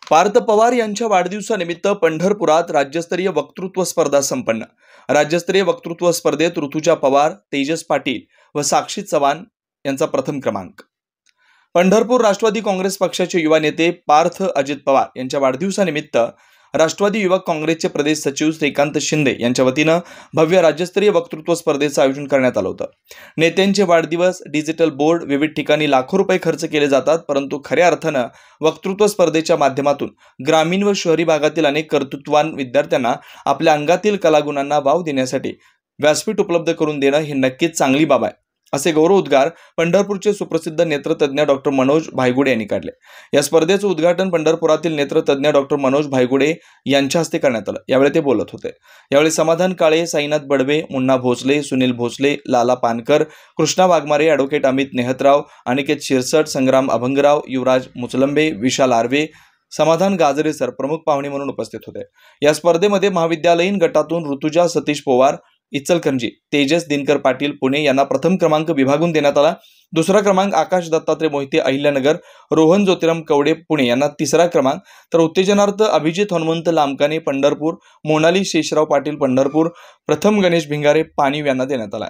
पार्थ पवार यांच्या वाढदिवसानिमित्त पंढरपुरात राज्यस्तरीय वक्तृत्व स्पर्धा संपन्न। राज्यस्तरीय वक्तृत्व स्पर्धेत ऋतुजा पवार, तेजस पाटील व साक्षी चव्हाण यांचा प्रथम क्रमांक। पंढरपूर राष्ट्रवादी काँग्रेस पक्षाचे युवा नेते पार्थ अजित पवार यांच्या वाढदिवसानिमित्त राष्ट्रवादी युवक काँग्रेसचे प्रदेश सचिव श्रीकांत शिंदे यांच्या वतीनं भव्य राज्यस्तरीय वक्तृत्व स्पर्धेचं आयोजन करण्यात आलं होतं। नेत्यांचे वाढदिवस, डिजिटल बोर्ड, विविध ठिकाणी लाखो रुपये खर्च केले जातात, परंतु खऱ्या अर्थानं वक्तृत्व स्पर्धेच्या माध्यमातून ग्रामीण व शहरी भागातील अनेक कर्तृत्ववान विद्यार्थ्यांना आपल्या अंगातील कलागुणांना वाव देण्यासाठी व्यासपीठ उपलब्ध करून देणं ही नक्कीच चांगली बाब आहे, असे गौरवोद्गार पंढरपूरचे सुप्रसिद्ध नेत्रतज्ञ डॉक्टर मनोज भायगुडे यांनी काढले। या स्पर्धेचं उद्घाटन पंढरपुरातील नेत्रतज्ञ डॉक्टर मनोज भायगुडे यांच्या हस्ते करण्यात आलं। यावेळी ते बोलत होते। यावेळी समाधान काळे, साईनाथ बडवे, मुन्ना भोसले, सुनील भोसले, लाला पानकर, कृष्णा वाघमारे, ॲडव्होकेट अमित नेहतराव, अनिकेत शिरसट, संग्राम अभंगराव, युवराज मुचलंबे, विशाल आर्वे, समाधान गाजरे सर प्रमुख पाहुणे म्हणून उपस्थित होते। या स्पर्धेमध्ये महाविद्यालयीन गटातून ऋतुजा सतीश पवार इचलकरंजी, तेजस दिनकर पाटील पुणे यांना प्रथम क्रमांक विभागून देण्यात आला। दुसरा क्रमांक आकाश दत्तात्रय मोहिते अहिल्यानगर, रोहन ज्योतिराम कवडे पुणे यांना तिसरा क्रमांक, तर उत्तेजनार्थ अभिजित हनुमंत लामकाने पंढरपूर, मोनाली शेषराव पाटील पंढरपूर, प्रथम गणेश भिंगारे पाणीव यांना देण्यात आला।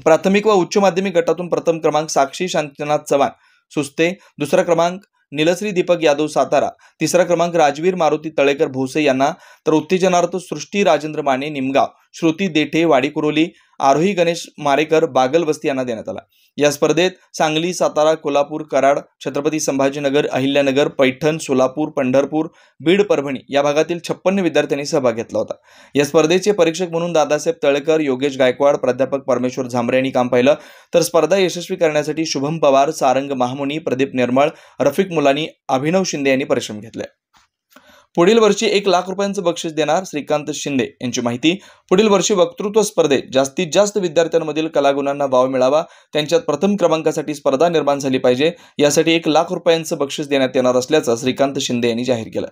प्राथमिक व उच्च माध्यमिक गटातून प्रथम क्रमांक साक्षी शांतीनाथ चव्हाण सुस्ते, दुसरा क्रमांक नीलश्री दीपक यादव सातारा, तिसरा क्रमांक राजवीर मारुती तळेकर भोसे यांना, तर उत्तेजनार्थ सृष्टी राजेंद्र माने निमगाव, श्रुती देठे वाडीकुरोली, आरोही गणेश मारेकर बागलवस्ती यांना देण्यात आला। या स्पर्धेत सांगली, सातारा, कोल्हापूर, कराड, छत्रपती संभाजीनगर, अहिल्यानगर, पैठण, सोलापूर, पंढरपूर, बीड, परभणी या भागातील 56 विद्यार्थ्यांनी सहभाग घेतला होता। या स्पर्धेचे परीक्षक म्हणून दादासाहेब तळेकर, योगेश गायकवाड, प्राध्यापक परमेश्वर झांबरे यांनी काम पाहिलं, तर स्पर्धा यशस्वी करण्यासाठी शुभम पवार, सारंग महामुनी, प्रदीप निर्मळ, रफिक मुलानी, अभिनव शिंदे यांनी परिश्रम घेतले। पुढील वर्षी 1 लाख रुपयांचं बक्षीस देणार श्रीकांत शिंदे यांची माहिती। पुढील वर्षी वक्तृत्व स्पर्धेत जास्तीत जास्त विद्यार्थ्यांमधील कलागुणांना वाव मिळावा, त्यांच्यात प्रथम क्रमांकासाठी स्पर्धा निर्माण झाली पाहिजे, यासाठी 1 लाख रुपयांचं बक्षीस देण्यात येणार असल्याचं श्रीकांत शिंदे यांनी जाहीर केलं।